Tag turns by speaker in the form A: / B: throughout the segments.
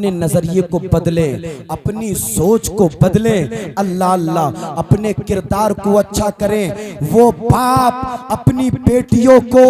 A: अपने नजरिए को बदलें, अपनी सोच को बदलें, अल्लाह अल्लाह अपने किरदार को अच्छा करें। वो बाप अपनी बेटियों को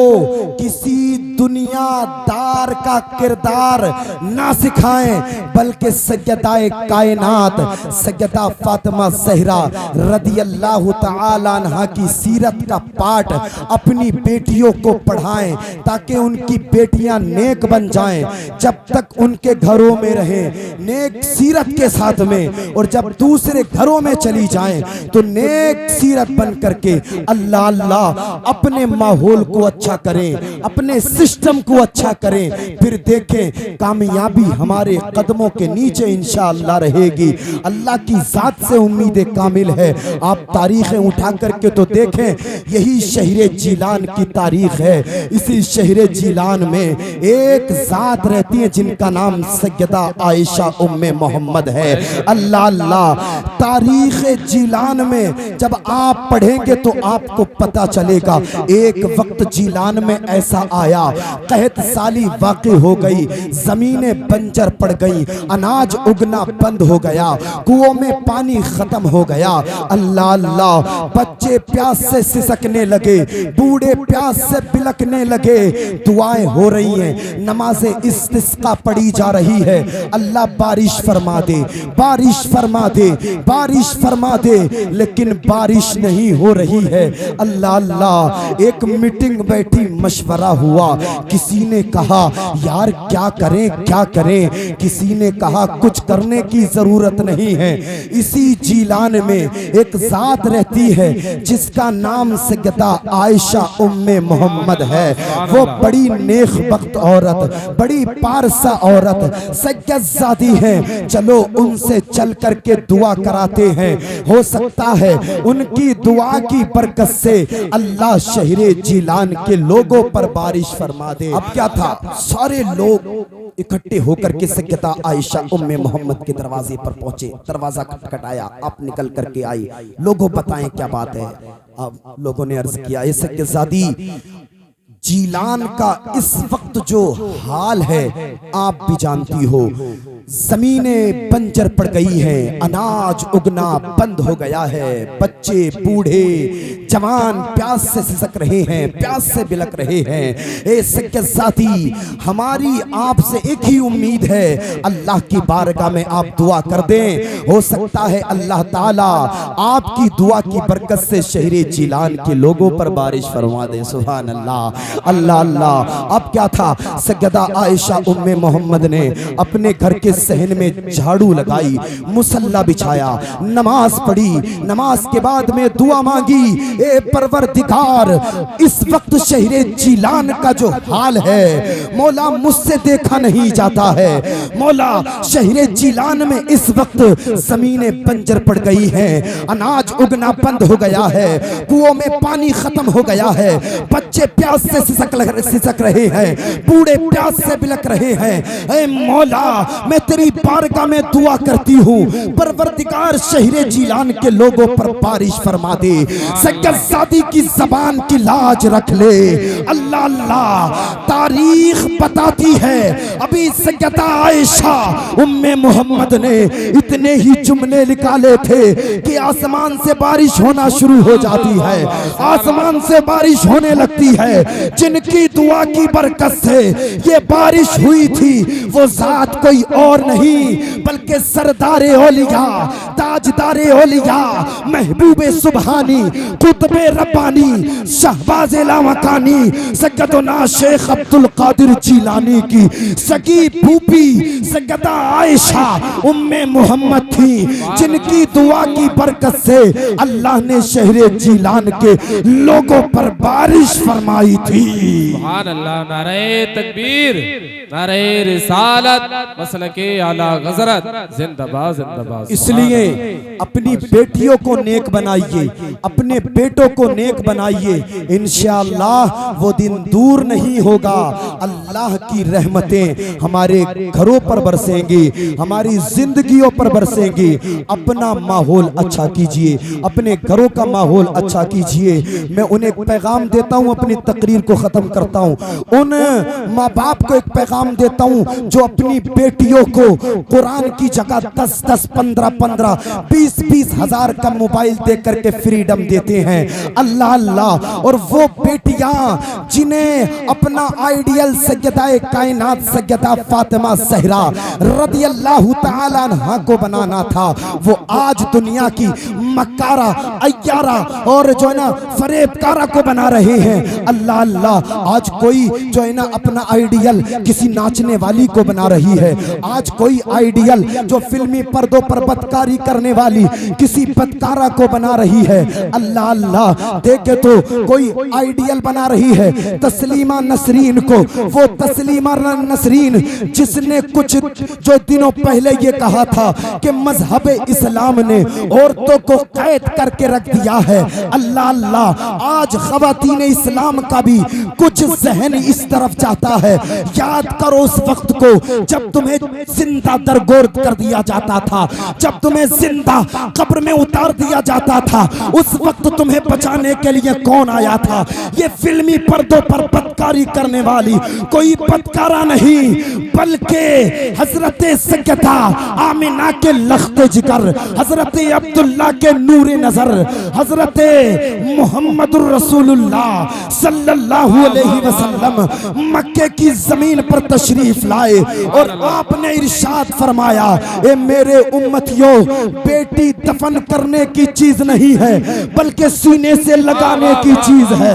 A: किसी दुनियादार का किरदार ना सिखाएं, बल्कि सैयदाए कायनात सैयदा फातिमा ज़हरा रदियल्लाहु तआला अन्हा की सीरत का पाठ अपनी बेटियों को पढ़ाएं, ताकि उनकी बेटियां नेक बन जाएं। जब तक उनके घरों में रहें नेक सीरत के साथ में, और जब दूसरे घरों में चली जाएं तो नेक सीरत बन करके अल्लाह अल्लाह अपने माहौल को अच्छा करें, अपने सिस्टम को अच्छा करें। फिर देखें कामयाबी हमारे कदमों के नीचे इंशाअल्लाह रहेगी। अल्लाह की जात से उम्मीद कामिल है। आप तारीखें उठा करके तो देखें, यही शहर जीलान की तारीख है। इसी शहर जीलान में एक जात रहती है जिनका नाम सैयदा आयशा उम्मे मोहम्मद है। अल्लाह अल्लाह तारीख जीलान में जब आप पढ़ेंगे तो आपको पता चलेगा, एक वक्त जीलान में ऐसा आया, कहत साली वाक़ई हो गई, जमीनें बंजर पड़ गई, अनाज उगना बंद हो गया, कुओं में पानी खत्म हो गया। अल्लाह अल्लाह बच्चे प्यास से सिसकने लगे, बूढ़े प्यास से बिलकने लगे। दुआएं हो रही हैं, नमाज़े इस्तिस्का पढ़ी जा रही है, अल्लाह बारिश फरमा दे, बारिश फरमा दे, बारिश फरमा दे, लेकिन बारिश नहीं हो रही है। अल्लाह अल्लाह एक मीटिंग बैठी, मशवरा हुआ। किसी ने कहा यार क्या करें क्या करें, किसी ने कहा कुछ करने की जरूरत नहीं है। इसी जीलान में एक जात रहती है जिसका नाम सैयदा आयशा उम्मे मोहम्मद है। वो बड़ी नेक बख्त औरत, बड़ी पारसा औरत, सज्जदादी है। चलो उनसे चल करके दुआ कराते हैं, हो सकता है उनकी दुआ की बरकत से अल्लाह शहरे जीलान के लोगों पर बारिश फरमा दे। अब क्या था, सारे लोग इकट्ठे होकर के सैयदा आयशा उम्मे मोहम्मद के दरवाजे पर पहुंचे। दरवाजा खटखटाया, आप निकल करके आई, लोगों बताएं क्या बात है। अब लोगों ने अर्ज किया, ये सैयदादी जीलान का इस वक्त जो हाल है आप भी जानती हो, जमीनें बंजर पड़ गई हैं, अनाज उगना बंद हो गया है, बच्चे बूढ़े जवान प्यास से सिसक रहे हैं, प्यास से बिलक रहे हैं। ए सैयदादी हमारी आपसे एक ही उम्मीद है, अल्लाह की बारगाह में आप दुआ कर दें, हो सकता है अल्लाह ताला आपकी दुआ की बरकत से शहरे जीलान के लोगों पर बारिश फरमा दे। सुभान अल्लाह, अल्लाह अल्लाह। अब क्या था, सैयदा आयशा उम्मे मोहम्मद ने अपने घर के सहन में झाड़ू लगाई, मुसल्ला बिछाया, नमाज पढ़ी, नमाज के बाद में दुआ मांगी, ए परवरदिगार इस वक्त शहरे जीलान का जो हाल है मौला मुझसे देखा नहीं जाता है। मौला शहरे जीलान में इस वक्त जमीनें बंजर पड़ गई हैं, अनाज उगना बंद हो गया है, कुओं में पानी खत्म हो गया है, बच्चे प्यास से सिसक रहे हैं, बूढ़े प्यास से बिलक रहे हैं। ऐ मौला मैं तेरी बारगाह में दुआ करती हूँ, परवरदिगार शहरे जीलान के लोगों पर बारिश फरमा दे। सैयदादी की जबान की लाज रख ले। अल्लाह अल्लाह तारीख बताती है, अभी सैयदा आयशा उम्मे मोहम्मद ने इतने ही जुमले निकाले थे कि आसमान से बारिश होना शुरू हो जाती है, आसमान से बारिश होने लगती है। जिनकी दुआ की बरकत से ये बारिश हुई थी वो जात कोई और नहीं बल्कि सरदारे औलिया, ताजदारे औलिया, महबूबे सुबहानी, कुतबे रब्बानी, शहबाज़े लामकानी, सैयदना शेख अब्दुल कादिर जीलानी की सगी फूफी सैयदा आयशा उम्मे मोहम्मद थी, जिनकी दुआ की बरकत से अल्लाह ने शहरे जीलान के लोगों पर बारिश फरमाई थी।
B: सुभान अल्लाह, नारे तकबीर, नारे रिसालत, मसलके आला गज़रत, जिंदाबाद जिंदाबाद।
A: इसलिए अपनी बेटियों को नेक बनाइए, अपने बेटों को नेक बनाइए, इंशाअल्लाह वो दिन दूर नहीं होगा। अल्लाह की रहमतें हमारे घरों पर बरसेंगी, हमारी जिंदगियों पर बरसेंगी। अपना माहौल अच्छा कीजिए, अपने घरों का माहौल अच्छा कीजिए। मैं उन्हें एक पैगाम देता हूं, अपनी तकरीर को खत्म करता हूं। उन माँ बाप को एक पैगाम देता हूं जो अपनी बेटियों को कुरान की जगह 10-10, 15-15, 20-20 हजार का मोबाइल दे करके फ्रीडम देते हैं। अल्लाह अल्लाह। और वो बेटियां जिन्हें अपना आइडियल सैयदा कायनात सैयदा फातिमा ज़हरा रदियल्लाहु ताला अन्हा को बनाना था, वो आज दुनिया की मक्कारा, अय्यारा और जो है ना फरेबकारा को बना रहे हैं। अल्लाह अल्लाह। आज कोई जो है ना अपना आइडियल किसी नाचने वाली को बना रही है, आज कोई आइडियल जो फिल्मी पर्दों पर बदकारी करने वाली किसी बदकारा को बना रही है। अल्लाह अल्लाह। देखे तो कोई आइडियल बना रही है तस्लीमा नसरीन को, वो तस्लीमा नसरीन जिसने कुछ जो दिनों पहले ये कहा था कि मजहब इस्लाम ने औरतों को कैद करके रख दिया है। अल्लाह अल्लाह। आज ख़वातीन इस्लाम का भी कुछ जहन इस तरफ जाता है। याद करो उस वक्त को जब तुम्हें जिंदा दरगोर्द कर दिया जाता था, जब तुम्हें जिंदा कब्र में उतार दिया जाता था, उस वक्त तुम्हें बचाने के लिए कौन आया था? ये फिल्मी पर्दों पर बदकारी करने वाली कोई बदकारा नहीं, बल्कि हजरत सैयदा आमिना के लख्ते जिगर, हजरत अब्दुल्ला के नूरे नजर, हजरत मुहम्मदुर रसूलुल्लाह सल्लल्लाहु अलैहि वसल्लम मक्के की जमीन पर तशरीफ लाए और आपने इरशाद फरमाया, ए मेरे उम्मतियों, बेटी दफन करने की चीज नहीं है बल्कि सीने से लगाने की चीज है।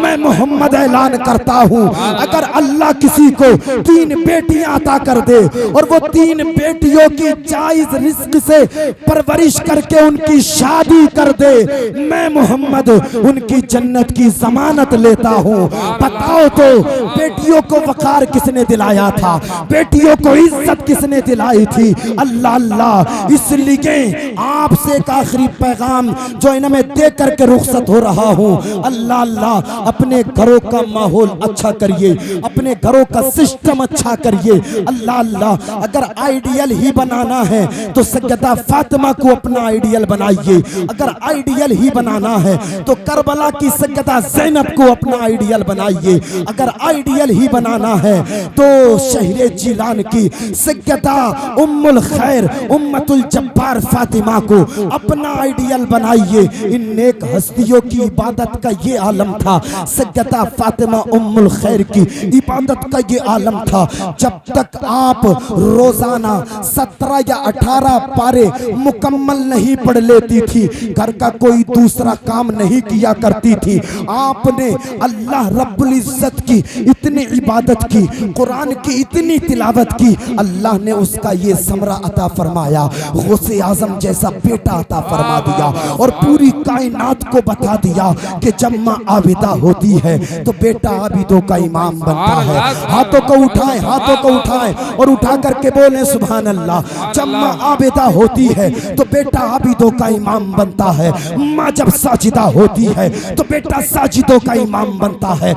A: मैं मोहम्मद ऐलान करता हूँ, अगर अल्लाह किसी को 3 बेटियां अता कर दे और वो 3 बेटियों की जायज रिस्क से परवरिश करके उनकी शादी कर दे, मैं मोहम्मद उनकी जन्नत की जमानत लेता हूँ। बताओ तो बेटियों को वकार किसने दिलाया था? बेटियों को इज्जत किसने दिलाई थी? अल्लाह अल्लाह। इसलिए आपसे एक आखिरी पैगाम जो है ना मैं दे करके रुखसत हो रहा हूँ। अल्लाह अल्लाह। अपने घरों का माहौल अच्छा करिए, अपने घरों का सिस्टम अच्छा करिए। अल्लाह अल्लाह। अगर आइडियल ही बनाना है तो सैयदा फातिमा को अपना आइडियल बनाइए, अगर आइडियल ही बनाना है तो करबला की सैयदा ज़ैनब को अपना आइडियल बनाइए, अगर आइडियल ही बनाना है तो शहरे जिलान की सैयदा उम्मुल खैर उम्मतुल जब्बार फातिमा को अपना आइडियल बनाइए। इन नेक हस्तियों की इबादत का ये आलम था, सैयदा फातिमा उम्मुल खैर की इबादत का ये आलम था। जब तक आप रोजाना 17 या 18 पारे मुकम्मल नहीं पढ़ लेती थी, घर का कोई दूसरा काम नहीं किया करती थी, आपने अल्लाह रब्बुल इज्जत की इतनी इबादत की, कुरान की इतनी तिलावत की, अल्लाह ने उसका ये समरा अता फरमाया, गौसे आजम जैसा बेटा अता फरमा दिया और पूरी कायनात को बता दिया कि जब माँ आबिदा होती है तो बेटा आबिदों का इमाम बनता है। हाथों को उठाएं, हाथों को उठाएं और उठा करके बोले सुभान अल्लाह। जब माँ आबिदा होती है तो बेटा आबिदों का इमाम बनता है। माँ जब साजिदा होती है तो बेटा साजिदों का इमाम बनता है।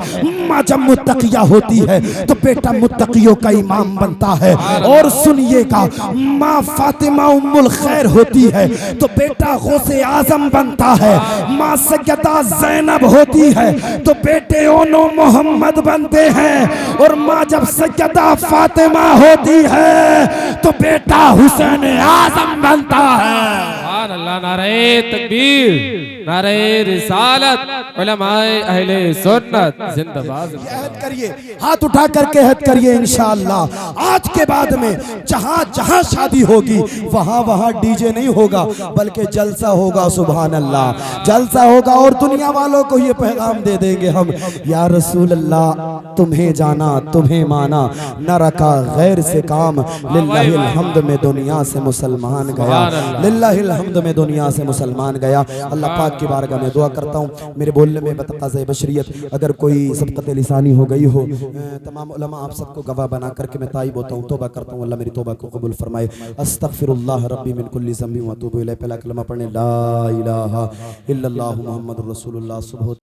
A: माँ जब मुत्तकिया होती है तो बेटा मुत्तकियों का इमाम बनता है। और सुनिएगा, माँ फातिमा उम्मुल खैर होती है तो बेटा गौसे आजम बनता है। माँ सैयदा ज़ैनब होती है तो बेटे ओनो मोहम्मद बनते हैं। और माँ जब सैयदा फातिमा होती है तो बेटा हुसैन आजम बनता है।
B: अल्लाह। नारे तकबीर, नारे रिसालत, उलमाए अहले सुन्नत जिंदाबाद।
A: अहद करिए, हाथ उठा करके अहद करिए इंशाअल्लाह। आज के बाद में जहाँ जहाँ शादी होगी वहाँ वहाँ डीजे नहीं होगा बल्कि जलसा होगा। सुभान अल्लाह। जलसा होगा और दुनिया वालों को ये पैगाम दे देंगे हम, या रसूल अल्लाह तुम्हें जाना तुम्हें माना, न रखा गैर से काम, लिल्लाहिल हम्द में दुनिया से मुसलमान गया, लिल्लाहिल हम्द में दुनिया से मुसलमान गया। अल्लाह पाक पाक की बारगाह में दुआ करता हूँ मेरे बोलने में बतक़ाज़े बशरियत अगर कोई सबक़त लिसानी हो गई हो, तमाम उलमा आप सबको गवाह बना करके मैं ताइब होता हूँ, तौबा करता हूँ, अल्लाह मेरी तौबा को कबूल फरमाए। अस्तग़फिरुल्लाह रब्बी मिन कुल्ली ज़ंबिन व अतूबु इलैह। पहला कलमा पढ़ने ला इलाहा इल्लल्लाहु मुहम्मदुर रसूलुल्लाह। सुबह